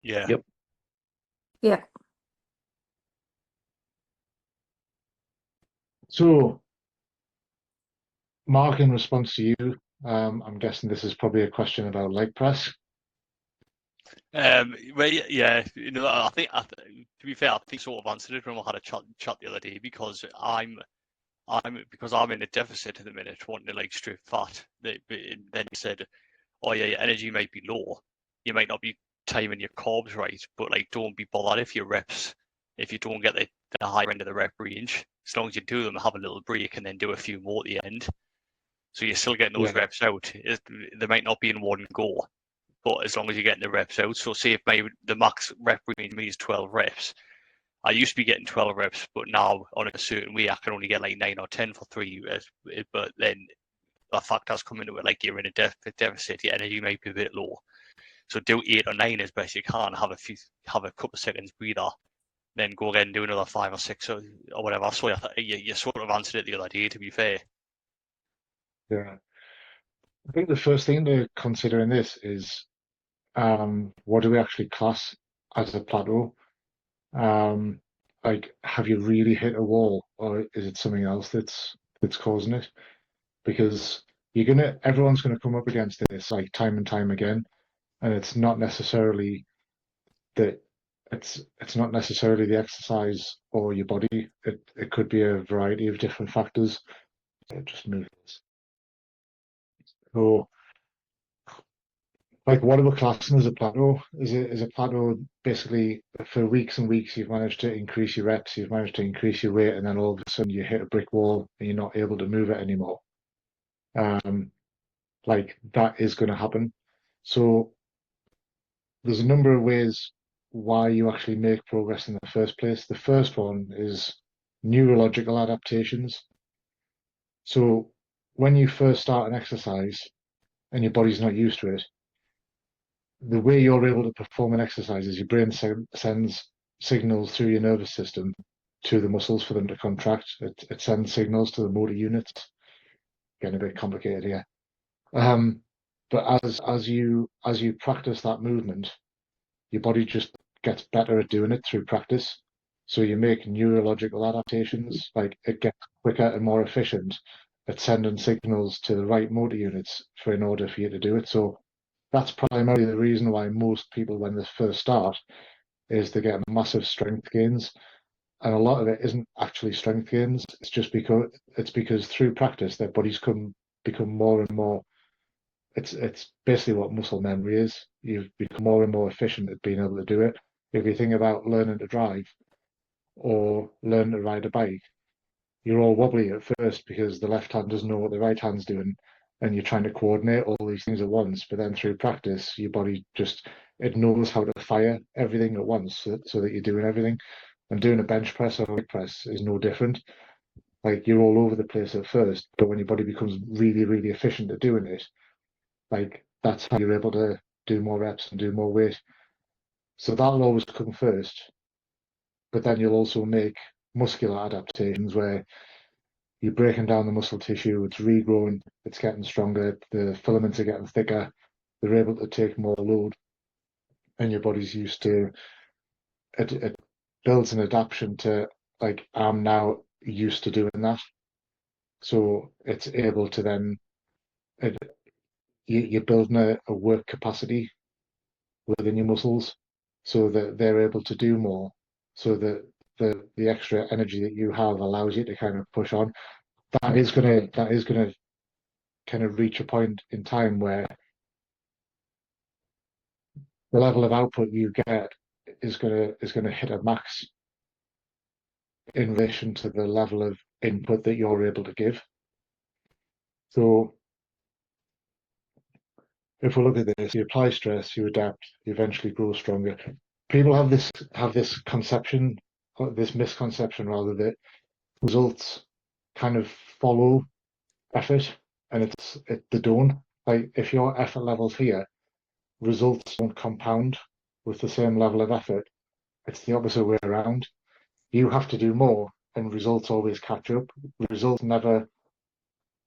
Yeah. Yep. Yeah. So, Mark, in response to you, I'm guessing this is probably a question about leg press. Well, yeah, to be fair, I think sort of answered it when we had a chat the other day because I'm in a deficit at the minute, wanting to like strip fat. Then he said, "Oh yeah, your energy might be low. You might not be timing your carbs right, but like don't be bothered if if you don't get the higher end of the rep range. As long as you do them, have a little break, and then do a few more at the end. So you're still getting those reps out. They might not be in one go, but as long as you're getting the reps out. So say if the max rep range is 12 reps. I used to be getting 12 reps, but now on a certain week I can only get like 9 or 10 for 3 reps. But then that factor's come into it, like you're in a deficit, your energy might be a bit low. So do 8 or 9 as best you can, have a couple of seconds breather, then go again and do another 5 or 6 or whatever. So you sort of answered it the other day, to be fair. Yeah. I think the first thing to consider in this is what do we actually class as a plateau? Like, have you really hit a wall, or is it something else that's causing it? Because everyone's gonna come up against this like time and time again, and it's not necessarily that it's not necessarily the exercise or your body. It could be a variety of different factors. Just move this. So, like, what are we classing as a plateau? Is a plateau basically for weeks and weeks you've managed to increase your reps, you've managed to increase your weight, and then all of a sudden you hit a brick wall and you're not able to move it anymore. Like that is going to happen. So there's a number of ways why you actually make progress in the first place. The first one is neurological adaptations. So when you first start an exercise and your body's not used to it, the way you're able to perform an exercise is your brain sends signals through your nervous system to the muscles for them to contract. It sends signals to the motor units. Getting a bit complicated here. But as you practice that movement, your body just gets better at doing it through practice. So you make neurological adaptations, like it gets quicker and more efficient at sending signals to the right motor units in order for you to do it. So that's primarily the reason why most people, when they first start, is they get massive strength gains. And a lot of it isn't actually strength gains. It's because through practice their bodies become more and more. It's basically what muscle memory is. You've become more and more efficient at being able to do it. If you think about learning to drive or learning to ride a bike, you're all wobbly at first because the left hand doesn't know what the right hand's doing, and you're trying to coordinate all these things at once. But then through practice, your body it knows how to fire everything at once, so that you're doing everything. And doing a bench press or a leg press is no different. Like you're all over the place at first, but when your body becomes really, really efficient at doing it, like that's how you're able to do more reps and do more weight. So that'll always come first. But then you'll also make muscular adaptations where you're breaking down the muscle tissue, it's regrowing, it's getting stronger, the filaments are getting thicker, they're able to take more load, and your body's used to it. It builds an adaptation to, like, I'm now used to doing that. So it's able to then, you're building a work capacity within your muscles so that they're able to do more, so that the extra energy that you have allows you to kind of push on. That is gonna kind of reach a point in time where the level of output you get is gonna hit a max in relation to the level of input that you're able to give. So if we look at this, you apply stress, you adapt, you eventually grow stronger. People have this conception, or this misconception rather, that results kind of follow effort, and they don't. Like if your effort levels here, results don't compound with the same level of effort. It's the opposite way around. You have to do more, and results always catch up. Results never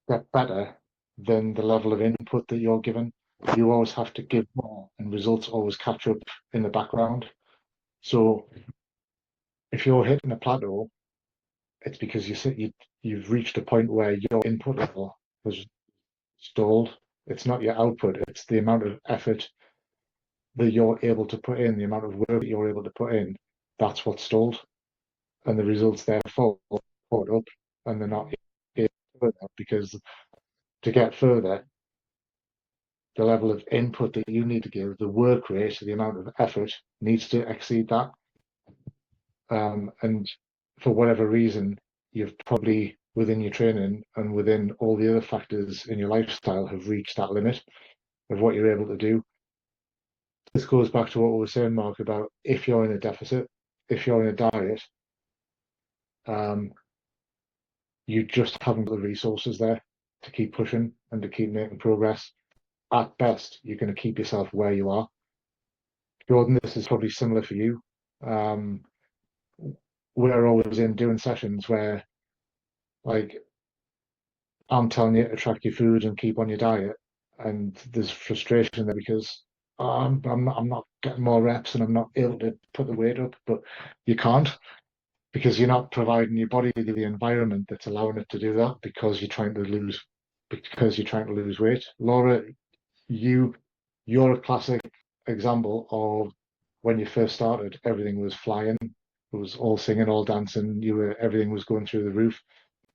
get better than the level of input that you're given. you always have to give more, and results always catch up in the background. So if you're hitting a plateau, it's because you've reached a point where your input level has stalled. It's not your output; it's the amount of effort that you're able to put in, the amount of work that you're able to put in. That's what's stalled, and the results therefore caught up, and they're not able to further because to get further, the level of input that you need to give, the work rate, the amount of effort needs to exceed that. And for whatever reason, you've probably within your training and within all the other factors in your lifestyle have reached that limit of what you're able to do. This goes back to what we were saying, Mark, about if you're in a deficit, if you're in a diet, you just haven't got the resources there to keep pushing and to keep making progress. At best, you're going to keep yourself where you are. Jordan, this is probably similar for you. We're always in doing sessions where, like, I'm telling you to track your food and keep on your diet, and there's frustration there because I'm not getting more reps and I'm not able to put the weight up, but you can't because you're not providing your body the environment that's allowing it to do that because you're trying to lose weight. Laura, you're a classic example of when you first started, everything was flying. It was all singing, all dancing. Everything was going through the roof.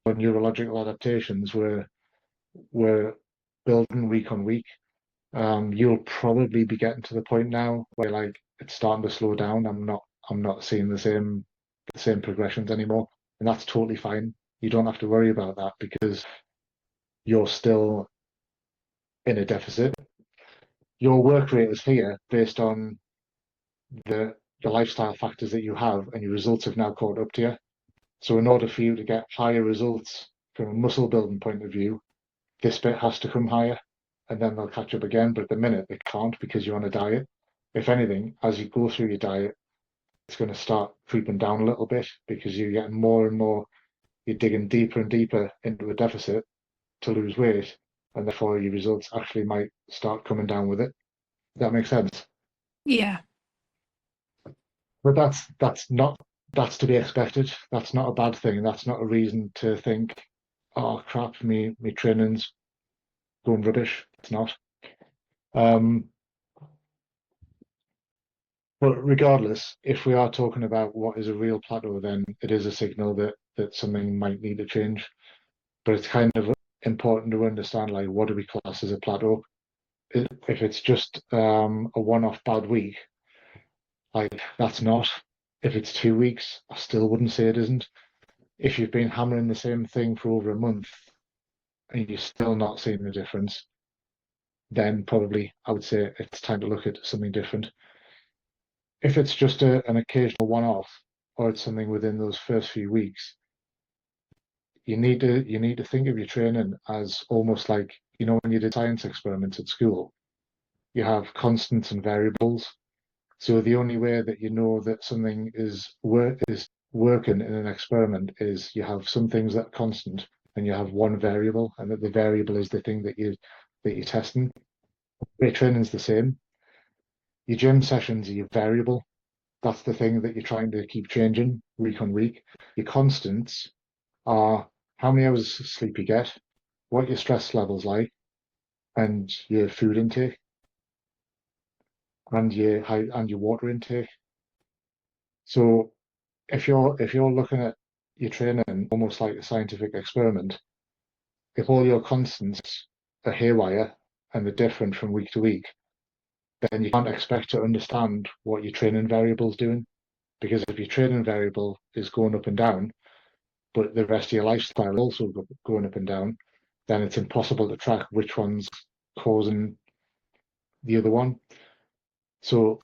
But neurological adaptations were building week on week. You'll probably be getting to the point now where like it's starting to slow down. I'm not seeing the same progressions anymore, and that's totally fine. You don't have to worry about that because you're still in a deficit. Your work rate is here based on the lifestyle factors that you have, and your results have now caught up to you. So in order for you to get higher results from a muscle building point of view, this bit has to come higher and then they'll catch up again. But at the minute, they can't because you're on a diet. If anything, as you go through your diet, it's going to start creeping down a little bit because you're getting more and more, you're digging deeper and deeper into a deficit to lose weight. And therefore, your results actually might start coming down with it. Does that make sense? Yeah. But that's to be expected. That's not a bad thing. That's not a reason to think, oh crap, me training's going rubbish. It's not. But regardless, if we are talking about what is a real plateau, then it is a signal that something might need to change. But it's kind of important to understand, like, what do we class as a plateau? If it's just a one-off bad week, like that's not. If it's 2 weeks, I still wouldn't say it isn't. If you've been hammering the same thing for over a month and you're still not seeing the difference, then probably I would say it's time to look at something different. If it's just an occasional one-off or it's something within those first few weeks, you need to think of your training as almost like, when you did science experiments at school, you have constants and variables. So the only way that you know that something is working in an experiment is you have some things that are constant and you have one variable, and that the variable is the thing that you're testing. Weight training's the same. Your gym sessions are your variable. That's the thing that you're trying to keep changing week on week. Your constants are how many hours of sleep you get, what your stress levels like, and your food intake, and your water intake. So if you're looking at your training almost like a scientific experiment, if all your constants are haywire and they're different from week to week, then you can't expect to understand what your training variable is doing. Because if your training variable is going up and down, but the rest of your lifestyle is also going up and down, then it's impossible to track which one's causing the other one. So,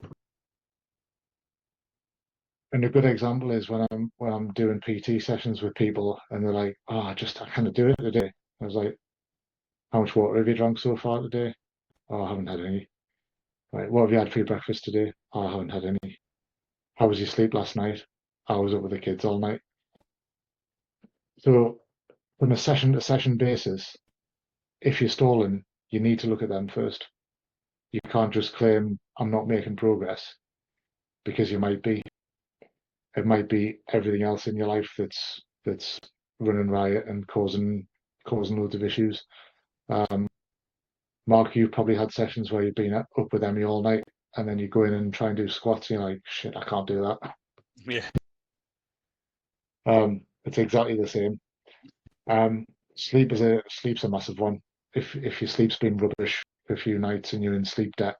and a good example is when I'm doing PT sessions with people and they're like, "Oh, I can't do it today." I was like, "How much water have you drunk so far today?" "Oh, I haven't had any." "Right, what have you had for your breakfast today?" "Oh, I haven't had any." "How was your sleep last night?" "I was up with the kids all night." So, from a session to session basis, if you're stalling, you need to look at them first. you can't just claim I'm not making progress, because you might be. It might be everything else in your life that's running riot and causing loads of issues. Mark, you've probably had sessions where you've been up with Emmy all night, and then you go in and try and do squats, and you're like, shit, I can't do that. Yeah. It's exactly the same. Sleep's a massive one. If your sleep's been rubbish for a few nights and you're in sleep debt,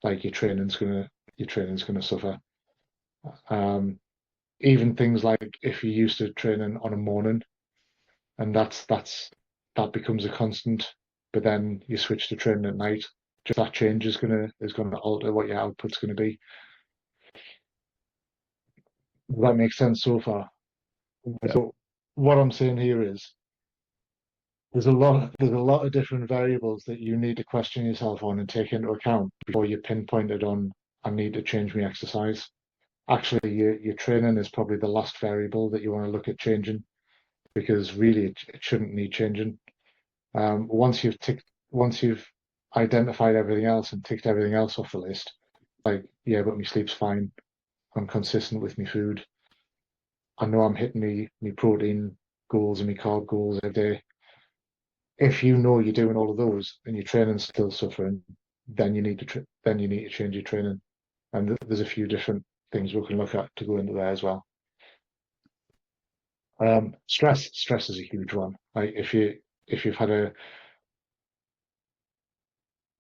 like your training's gonna suffer. Um, Even things like if you're used to training on a morning, and that becomes a constant, but then you switch to training at night, just that change is gonna alter what your output's gonna be. Does that make sense so far? Yeah. So what I'm saying here is there's a lot of different variables that you need to question yourself on and take into account before you pinpoint it on I need to change my exercise. Actually, your training is probably the last variable that you want to look at changing, because really it shouldn't need changing. Once you've identified everything else and ticked everything else off the list, like, yeah, but my sleep's fine. I'm consistent with my food. I know I'm hitting me protein goals and my carb goals every day. If you know you're doing all of those and your training's still suffering, then you need to change your training. And there's a few different things we can look at to go into there as well. Stress is a huge one. Like if you've had a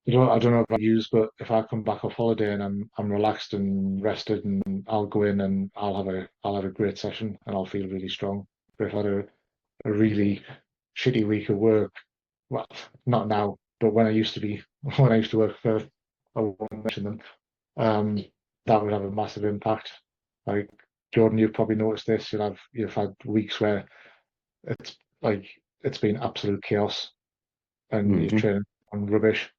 I don't know about you, but if I come back off holiday and I'm relaxed and rested, and I'll go in and I'll have a great session and I'll feel really strong. But if I had a really shitty week of work, well, not now, but when I used to be when I used to work for, I won't mention them, um, that would have a massive impact. Like, Jordan, you've probably noticed this. You've had weeks where it's like it's been absolute chaos and you're Mhm. training on rubbish.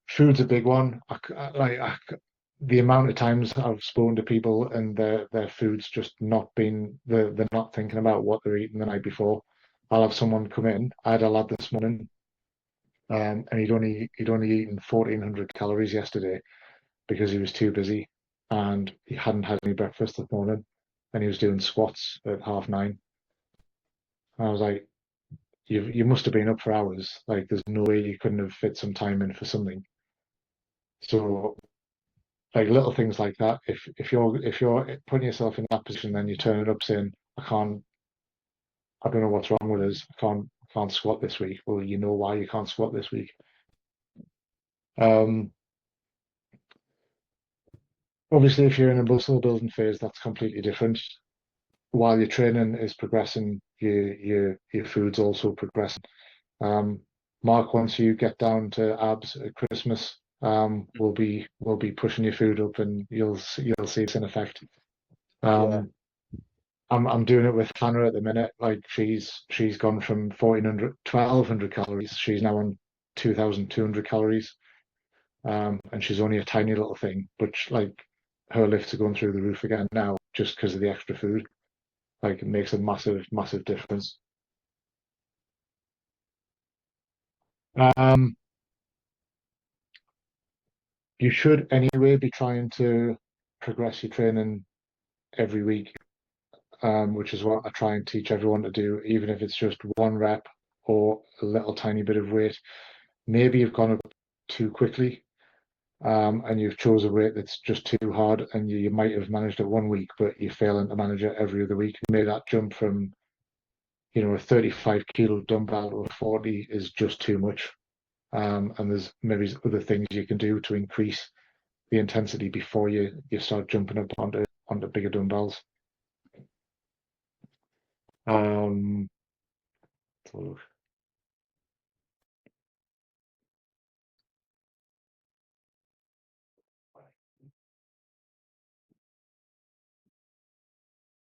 Food's a big one. The amount of times I've spoken to people and their food's just not been they're not thinking about what they're eating the night before. I'll have someone come in. I had a lad this morning, and he'd only eaten 1,400 calories yesterday because he was too busy, and he hadn't had any breakfast this morning, and he was doing squats at 9:30. And I was like, you must have been up for hours. Like, there's no way you couldn't have fit some time in for something. So, like, little things like that. If you're putting yourself in that position, then you turn it up saying, I don't know what's wrong with us. I can't squat this week. Well, you know why you can't squat this week. Um, Obviously, if you're in a muscle building phase, that's completely different. While your training is progressing, your food's also progressing. Um, Mark, once you get down to abs at Christmas, we'll be pushing your food up, and you'll see it's in effect. Yeah. I'm doing it with Hannah at the minute. Like, she's gone from 1,200 calories. She's now on 2,200 calories. And she's only a tiny little thing, but like, her lifts are going through the roof again now just because of the extra food. Like, it makes a massive difference. Um, you should anyway be trying to progress your training every week, which is what I try and teach everyone to do, even if it's just one rep or a little tiny bit of weight. Maybe you've gone up too quickly, and you've chose a weight that's just too hard, and you might have managed it one week, but you're failing to manage it every other week. Maybe that jump from, a 35 kilo dumbbell to a 40 is just too much. And there's maybe other things you can do to increase the intensity before you start jumping up onto bigger dumbbells. Um,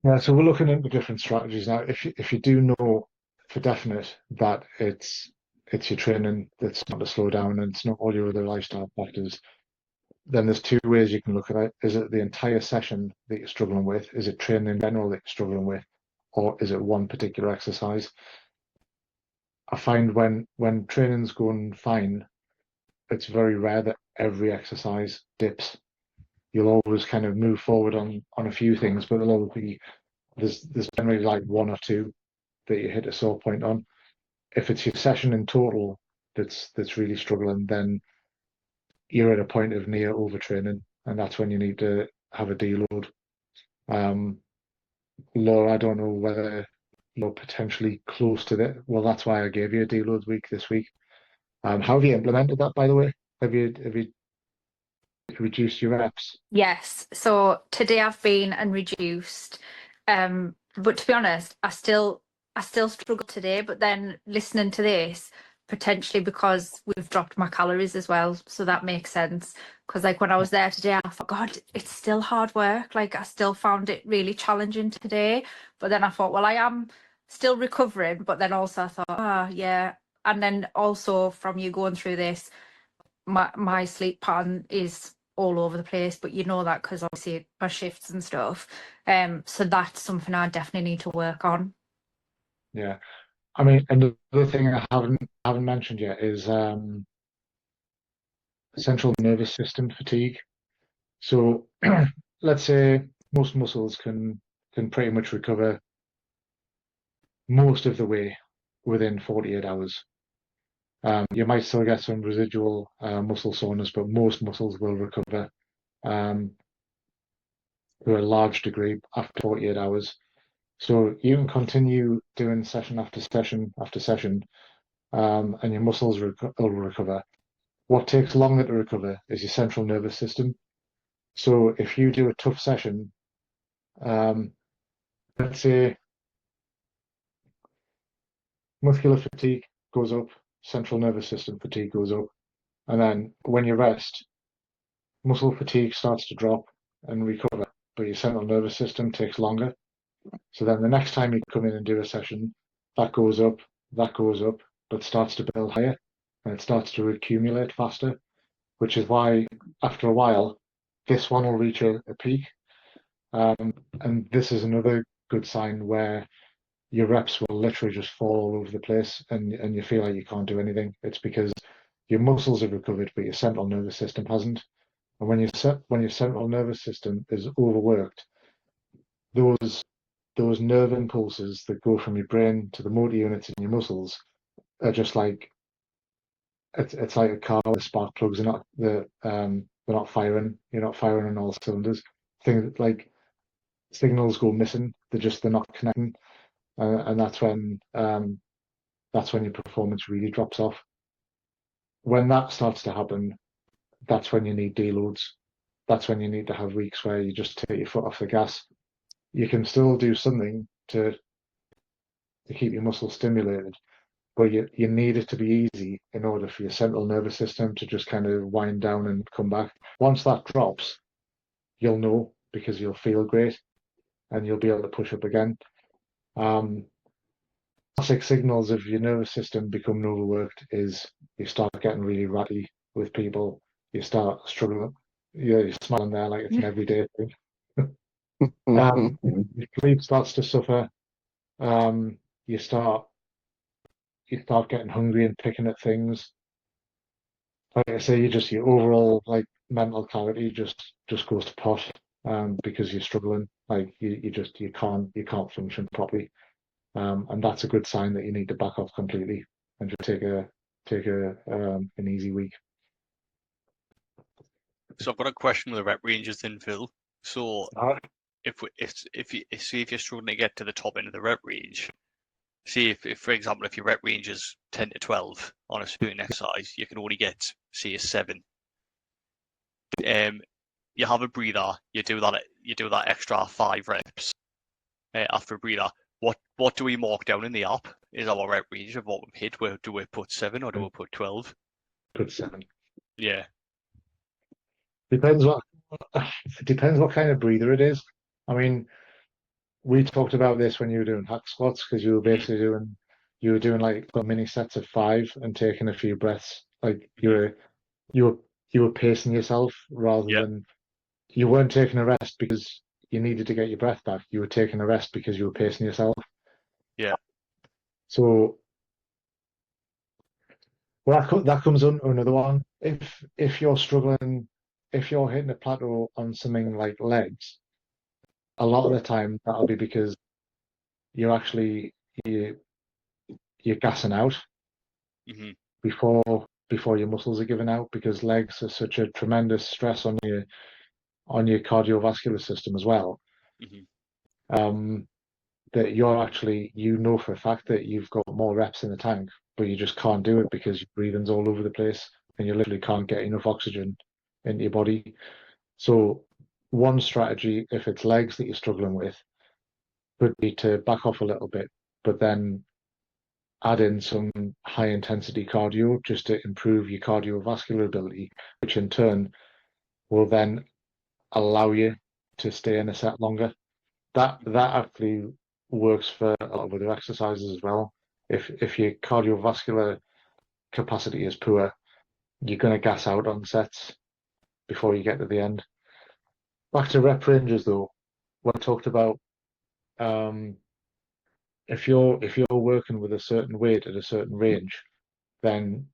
Yeah, so we're looking into different strategies now. If you do know for definite that it's your training that's starting to slow down and it's not all your other lifestyle factors, then there's two ways you can look at it. Is it the entire session that you're struggling with? Is it training in general that you're struggling with? Or is it one particular exercise? I find when training's going fine, it's very rare that every exercise dips. You'll always kind of move forward on a few things, but there'll always be there's generally like one or two that you hit a sore point on. If it's your session in total that's really struggling, then you're at a point of near overtraining, and that's when you need to have a deload. Laura, I don't know whether you're potentially close to that. Well, that's why I gave you a deload week this week. How have you implemented that, by the way? Have you reduced your reps? Yes. So today I've been and reduced. But to be honest, I still struggle today, but then listening to this, potentially because we've dropped my calories as well. So that makes sense. Because like when I was there today, I thought, God, it's still hard work. Like I still found it really challenging today. But then I thought, well, I am still recovering. But then also I thought, ah, yeah. And then also from you going through this, my sleep pattern is all over the place, but you know that because obviously my shifts and stuff. So that's something I definitely need to work on. Yeah. I mean, another thing I haven't mentioned yet is central nervous system fatigue. So let's say most muscles can pretty much recover most of the way within 48 hours. You might still get some residual muscle soreness, but most muscles will recover um, to a large degree after 48 hours. So you can continue doing session after session after session, and your muscles will recover. What takes longer to recover is your central nervous system. So if you do a tough session, um, let's say muscular fatigue goes up, central nervous system fatigue goes up, and then when you rest, muscle fatigue starts to drop and recover, but your central nervous system takes longer. So then the next time you come in and do a session, that goes up, but starts to build higher and it starts to accumulate faster, which is why after a while, this one will reach a peak. And this is another good sign where your reps will literally just fall all over the place and you feel like you can't do anything. It's because your muscles have recovered, but your central nervous system hasn't. And when your central nervous system is overworked, those those nerve impulses that go from your brain to the motor units in your muscles are just like it's like a car with spark plugs. They're not firing. You're not firing on all cylinders. Things like signals go missing. They're not connecting, and that's when your performance really drops off. When that starts to happen, that's when you need deloads. That's when you need to have weeks where you just take your foot off the gas. You can still do something to keep your muscles stimulated, but you need it to be easy in order for your central nervous system to just kind of wind down and come back. Once that drops, you'll know because you'll feel great and you'll be able to push up again. Um, Classic signals of your nervous system becoming overworked is you start getting really ratty with people, you start struggling, you're smiling there like it's an everyday thing. Your sleep starts to suffer. Um, you start you start getting hungry and picking at things. Like I say, your overall like mental clarity just goes to pot because you're struggling. Like you can't function properly. And that's a good sign that you need to back off completely and just take a an easy week. So I've got a question with the rep ranges then, Phil. So Uh, if you're struggling to get to the top end of the rep range, see if for example if your rep range is 10 to 12 on a certain exercise, you can only get say a 7. You have a breather, you do that extra 5 reps after a breather. What do we mark down in the app? Is our rep range of what we've hit? Where do we put 7 or do we put 12? Good 7. Yeah, Depends what it depends what kind of breather it is. I mean, we talked about this when you were doing hack squats because you were doing like mini sets of 5 and taking a few breaths. Like you were you were pacing yourself rather yeah, than you weren't taking a rest because you needed to get your breath back. You were taking a rest because you were pacing yourself. yeah. So Well, that comes under another one. If you're struggling, if you're hitting a plateau on something like legs, a lot of the time that'll be because you're actually you you're gassing out Hmm. before your muscles are giving out, because legs are such a tremendous stress on your cardiovascular system as well. Hmm. Um, that you're actually, you know for a fact that you've got more reps in the tank, but you just can't do it because your breathing's all over the place and you literally can't get enough oxygen into your body. So one strategy, if it's legs that you're struggling with, would be to back off a little bit, but then add in some high intensity cardio just to improve your cardiovascular ability, which in turn will then allow you to stay in a set longer. That actually works for a lot of other exercises as well. If your cardiovascular capacity is poor, you're going to gas out on sets before you get to the end. Back to rep ranges though, what I talked about, um, if you're working with a certain weight at a certain range, then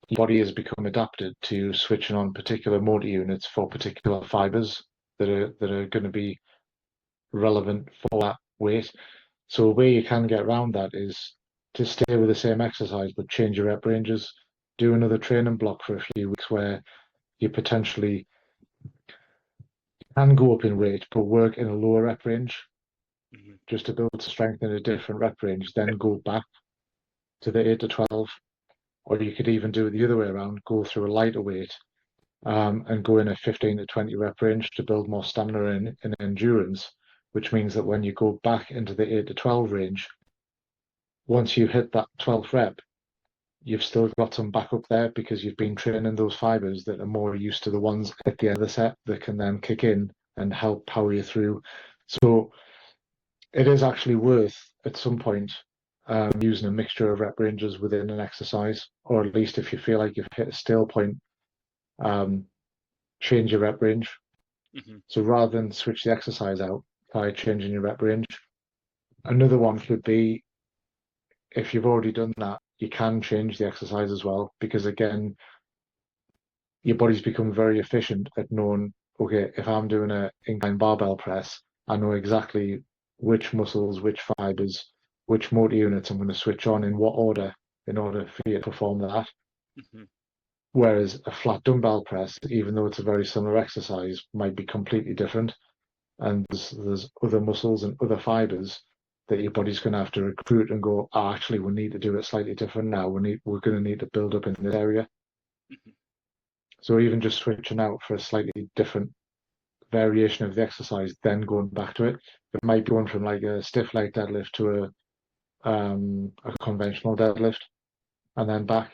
your body has become adapted to switching on particular motor units for particular fibers that are going to be relevant for that weight. So a way you can get around that is to stay with the same exercise but change your rep ranges. Do another training block for a few weeks where you potentially can go up in weight but work in a lower rep range Hmm. just to build strength in a different rep range, then go back to the 8 to 12. Or you could even do it the other way around, go through a lighter weight and go in a 15 to 20 rep range to build more stamina and endurance, which means that when you go back into the 8 to 12 range, once you hit that 12th rep, you've still got some backup there because you've been training those fibers that are more used to the ones at the end of the set that can then kick in and help power you through. So it is actually worth at some point using a mixture of rep ranges within an exercise, or at least if you feel like you've hit a stale point, um, change your rep range. Hmm. So rather than switch the exercise out, try changing your rep range. Another one could be, if you've already done that, you can change the exercise as well, because again, your body's become very efficient at knowing, okay, if I'm doing a incline barbell press, I know exactly which muscles, which fibers, which motor units I'm going to switch on in what order in order for you to perform that. Hmm. Whereas a flat dumbbell press, even though it's a very similar exercise, might be completely different. And there's other muscles and other fibers that your body's going to have to recruit and go, oh, actually, we need to do it slightly different now. We're going to need to build up in this area. Hmm. So even just switching out for a slightly different variation of the exercise, then going back to it. It might be going from like a stiff leg deadlift to a conventional deadlift and then back.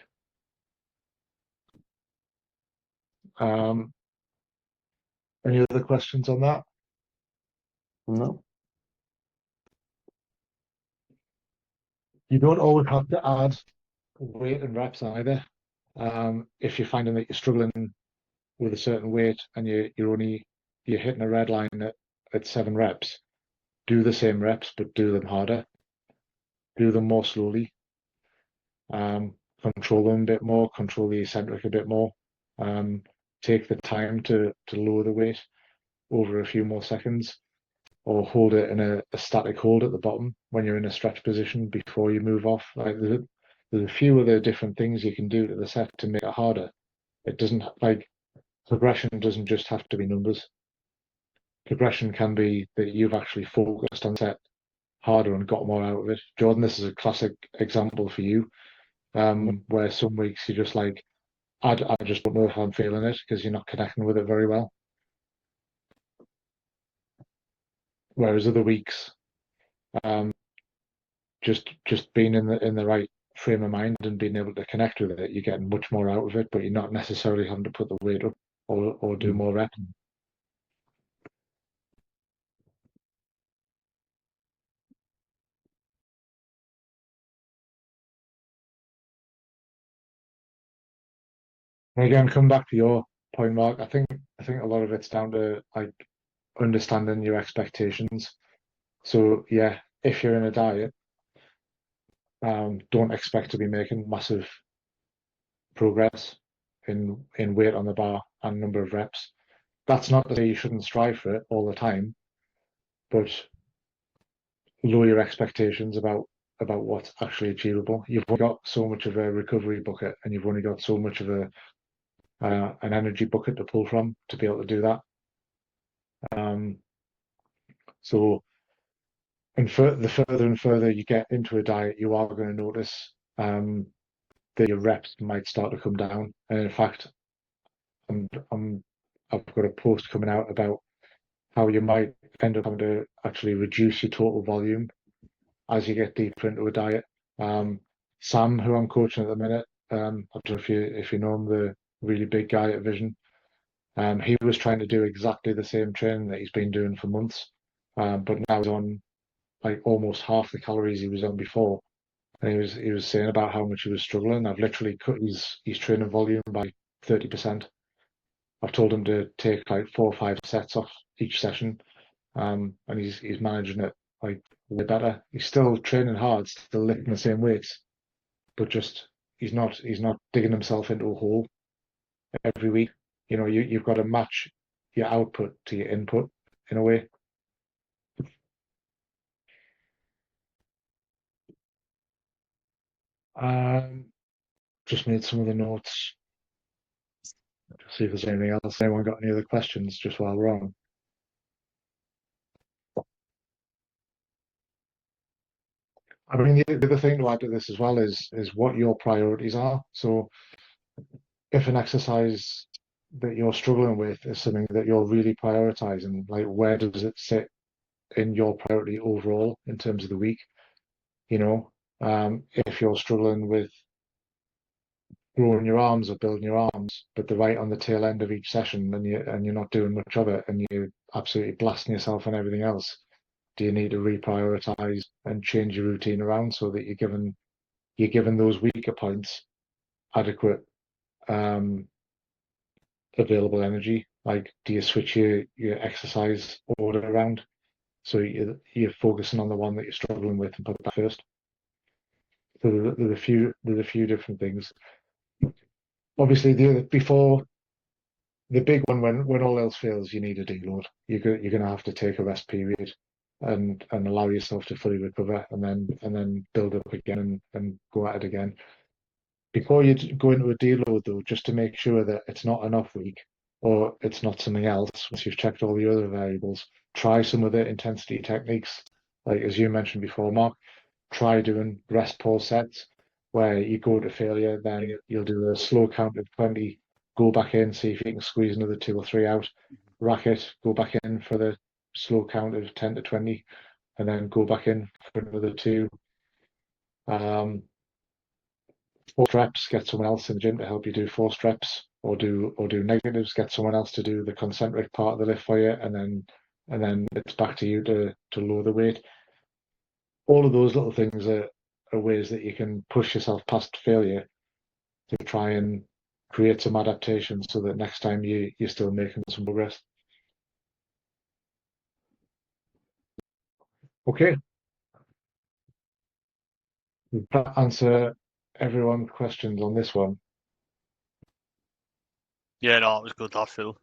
Um, any other questions on that? No. You don't always have to add weight and reps either. If you're finding that you're struggling with a certain weight and you're hitting a red line at 7 reps, do the same reps but do them harder. Do them more slowly. Control them a bit more, control the eccentric a bit more. Take the time to lower the weight over a few more seconds, or hold it in a static hold at the bottom when you're in a stretch position before you move off. Like there's a few other different things you can do to the set to make it harder. It doesn't like progression doesn't just have to be numbers. Progression can be that you've actually focused on set harder and got more out of it. Jordan, this is a classic example for you, where some weeks you're just like, I just don't know if I'm feeling it because you're not connecting with it very well. Whereas other weeks, um, just being in the right frame of mind and being able to connect with it, you're getting much more out of it, but you're not necessarily having to put the weight up or do more reps. And again, come back to your point, Mark. I think a lot of it's down to like understanding your expectations. So yeah, if you're in a diet, don't expect to be making massive progress in weight on the bar and number of reps. That's not to say you shouldn't strive for it all the time, but lower your expectations about what's actually achievable. You've only got so much of a recovery bucket, and you've only got so much of an energy bucket to pull from to be able to do that. So, and the further and further you get into a diet, you are going to notice that your reps might start to come down. And in fact, I've got a post coming out about how you might end up having to actually reduce your total volume as you get deeper into a diet. Sam, who I'm coaching at the minute, I don't know if you know him, the really big guy at Vision. He was trying to do exactly the same training that he's been doing for months, but now he's on like almost half the calories he was on before. And he was saying about how much he was struggling. I've literally cut his training volume by 30%. I've told him to take like 4 or 5 sets off each session, and he's managing it like way better. He's still training hard, still lifting the same weights, but just he's not digging himself into a hole every week. You know, you've got to match your output to your input in a way. Just made some of the notes. Just see if there's anything else. Anyone got any other questions just while we're on? I mean, the other thing to add to this as well is what your priorities are. So if an exercise that you're struggling with is something that you're really prioritizing, like where does it sit in your priority overall in terms of the week? You know, if you're struggling with growing your arms or building your arms, but they're right on the tail end of each session, and you're not doing much of it, and you're absolutely blasting yourself on everything else, do you need to reprioritize and change your routine around so that you're given those weaker points adequate available energy? Like, do you switch your exercise order around so you're focusing on the one that you're struggling with and put that first? So there's a few different things. Obviously, before the big one, when all else fails, you need a deload. You're going to have to take a rest period and allow yourself to fully recover, and then build up again and go at it again. Before you go into a deload, though, just to make sure that it's not an off week or it's not something else, once you've checked all the other variables, try some of the intensity techniques. Like as you mentioned before, Mark, try doing rest pause sets where you go to failure, then you'll do a slow count of 20, go back in, see if you can squeeze another 2 or 3 out, rack it, go back in for the slow count of 10 to 20, and then go back in for another 2. Forced reps, get someone else in the gym to help you do forced reps, or do negatives, get someone else to do the concentric part of the lift for you, and then it's back to you to lower the weight. All of those little things are ways that you can push yourself past failure to try and create some adaptation so that next time you're still making some progress. Okay. Did that answer everyone's questions on this one? Yeah, no, it was good, that, Phil.